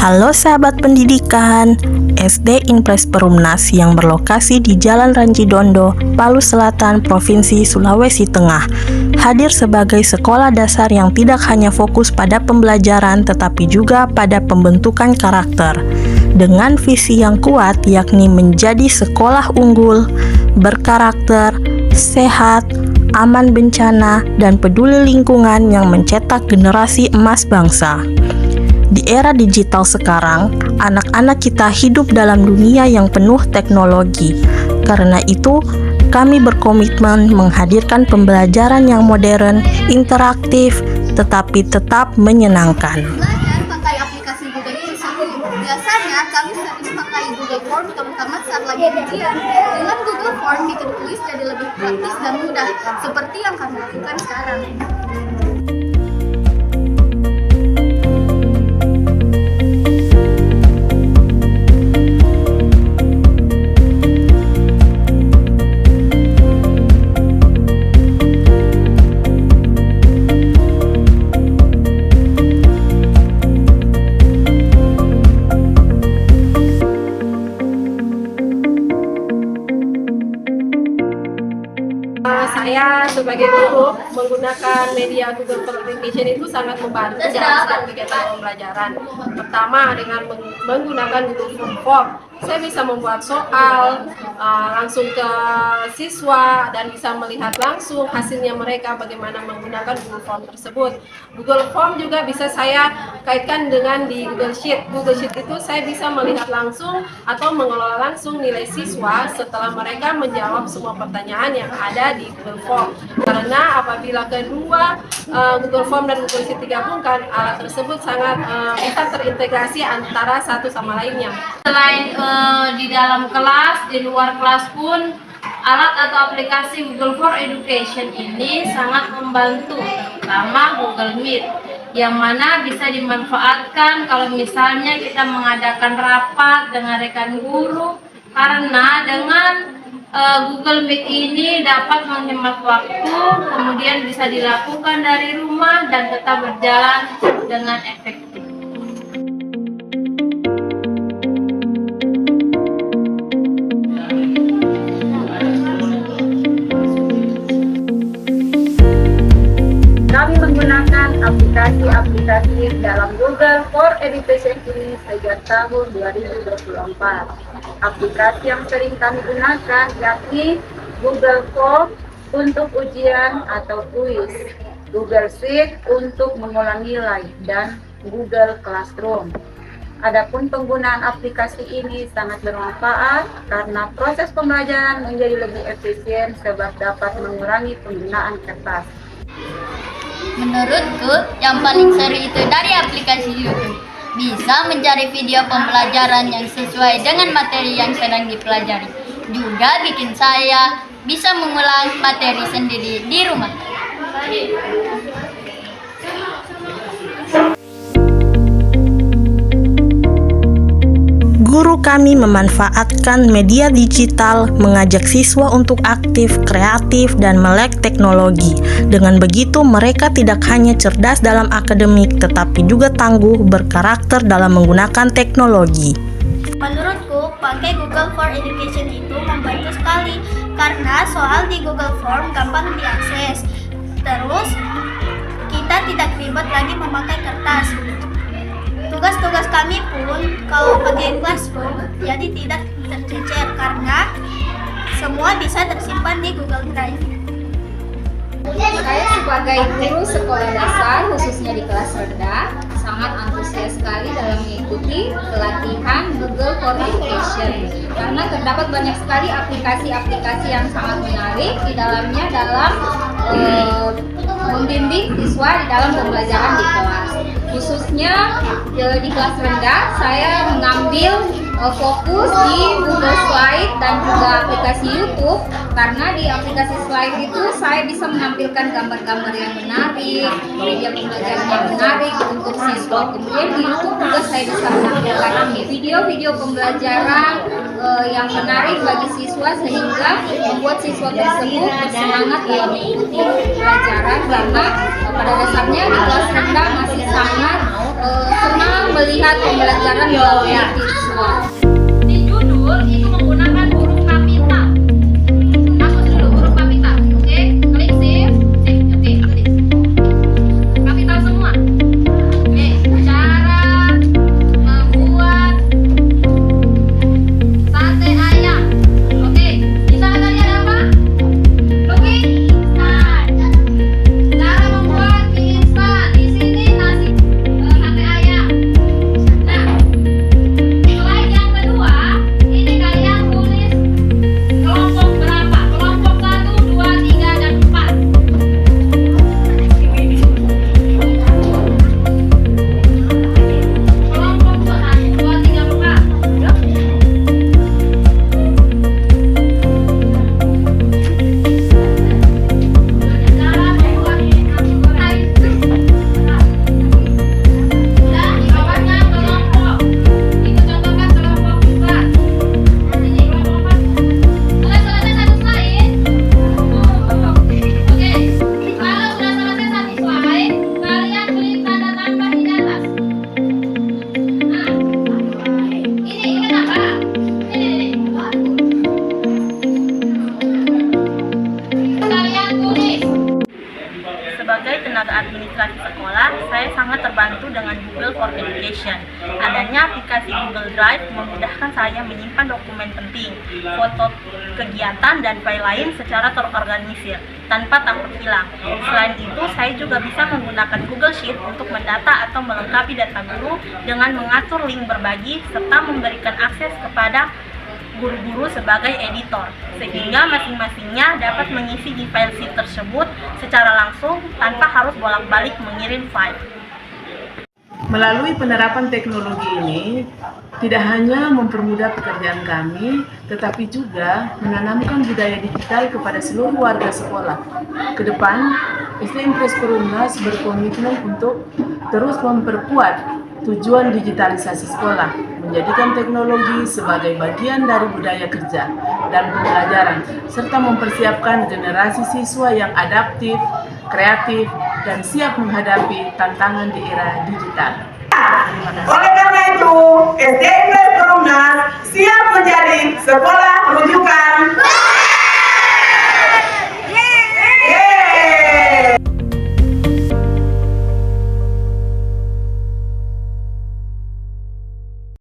Halo sahabat pendidikan, SD Impres Perumnas yang berlokasi di Jalan Ranjidondo, Palu Selatan, Provinsi Sulawesi Tengah, hadir sebagai sekolah dasar yang tidak hanya fokus pada pembelajaran tetapi juga pada pembentukan karakter. Dengan visi yang kuat yakni menjadi sekolah unggul, berkarakter, sehat, aman bencana, dan peduli lingkungan yang mencetak generasi emas bangsa. Di era digital sekarang, anak-anak kita hidup dalam dunia yang penuh teknologi. Karena itu, kami berkomitmen menghadirkan pembelajaran yang modern, interaktif, tetapi tetap menyenangkan. Belajar pakai aplikasi Google tersebut. Biasanya kami sering pakai Google Form terutama saat lagi ujian. Dengan Google Form bikin tulis jadi lebih praktis dan mudah, seperti yang kami lakukan sekarang. Saya sebagai guru menggunakan media Google for Education itu sangat membantu dalam setiap kegiatan pembelajaran. Pertama, dengan menggunakan Google Form, saya bisa membuat soal langsung ke siswa dan bisa melihat langsung hasilnya mereka bagaimana menggunakan Google Form tersebut. Google Form juga bisa saya kaitkan dengan di Google Sheet. Google Sheet itu saya bisa melihat langsung atau mengelola langsung nilai siswa setelah mereka menjawab semua pertanyaan yang ada di Google Form. Karena apabila kedua Google Form dan Google Sheet digabungkan, alat tersebut sangat bisa terintegrasi antara satu sama lainnya. Selain di dalam kelas, di luar kelas pun alat atau aplikasi Google for Education ini sangat membantu, terutama Google Meet, yang mana bisa dimanfaatkan kalau misalnya kita mengadakan rapat dengan rekan guru, karena dengan Google Meet ini dapat menghemat waktu, kemudian bisa dilakukan dari rumah dan tetap berjalan dengan efektif. Kami menggunakan aplikasi dalam Google for Education ini sejak tahun 2024. Aplikasi yang sering kami gunakan yakni Google Form untuk ujian atau kuis, Google Sheet untuk mengolah nilai, dan Google Classroom. Adapun penggunaan aplikasi ini sangat bermanfaat karena proses pembelajaran menjadi lebih efisien sebab dapat mengurangi penggunaan kertas. Menurutku, yang paling seru itu dari aplikasi YouTube. Bisa mencari video pembelajaran yang sesuai dengan materi yang sedang dipelajari. Juga bikin saya bisa mengulang materi sendiri di rumah. Guru kami memanfaatkan media digital, mengajak siswa untuk aktif, kreatif, dan melek teknologi. Dengan begitu, mereka tidak hanya cerdas dalam akademik, tetapi juga tangguh, berkarakter dalam menggunakan teknologi. Menurutku, pakai Google for Education itu membantu sekali karena soal di Google Form gampang diakses. Terus, kita tidak ribet lagi memakai kertas. Tugas-tugas kami pun kalau pakai Classroom jadi tidak tercecer karena semua bisa tersimpan di Google Drive. Saya sebagai guru sekolah dasar khususnya di kelas rendah sangat antusias sekali dalam mengikuti pelatihan Google for Education karena terdapat banyak sekali aplikasi-aplikasi yang sangat menarik di dalamnya dalam membimbing siswa di dalam pembelajaran di kelas. Khususnya di kelas rendah saya mengambil fokus di Google Slide dan juga aplikasi YouTube karena di aplikasi Slide itu saya bisa menampilkan gambar-gambar yang menarik, media pembelajaran yang menarik untuk siswa. Kemudian di YouTube juga saya bisa menampilkan video-video pembelajaran yang menarik bagi siswa sehingga membuat siswa tersebut bersemangat dalam mengikuti pelajaran karena pada dasarnya di kelas rendah masih sangat senang melihat pembelajaran melalui visual. Di judul itu menggunakan huruf kapital. Hapus dulu huruf kapital, oke? Klik save, oke, tulis. Kapital semua. Oke, cara membuat sate ayam. Oke, di sana tadi ada apa? Luki? Cara membuat mie instan. Di sini nasi sate ayam. Nah, slide yang kedua, ini kalian tulis kelompok berapa? Kelompok 1, 2, 3, dan 4. Kelompok 1, 2, 3, 4. Cara membuat nasi goreng. Dan di bawahnya kelompok. Itu contohkan kelompok 4. Ini kelompok 4. Sudah selesai satu slide? Oke. Kalau sudah selesai satu slide, kalian klik tanda tambah di atas. Nah, ini kenapa? Ini. Kalian tulis. Sebagai tenaga administrasi sekolah, saya sangat terbantu dengan Google for Education. Adanya aplikasi Google Drive memudahkan saya menyimpan dokumen penting, foto kegiatan, dan file lain secara terorganisir, tanpa takut hilang. Selain itu, saya juga bisa menggunakan Google Sheet untuk mendata atau melengkapi data guru dengan mengatur link berbagi, serta memberikan akses kepada guru-guru sebagai editor, sehingga masing-masingnya dapat mengisi di file sheet tersebut secara langsung tanpa harus bolak-balik mengirim file. Melalui penerapan teknologi ini, tidak hanya mempermudah pekerjaan kami, tetapi juga menanamkan budaya digital kepada seluruh warga sekolah. Ke depan, SD Impres Perumnas berkomitmen untuk terus memperkuat tujuan digitalisasi sekolah, menjadikan teknologi sebagai bagian dari budaya kerja dan pembelajaran, serta mempersiapkan generasi siswa yang adaptif, kreatif, dan siap menghadapi tantangan di era digital. Oleh karena itu,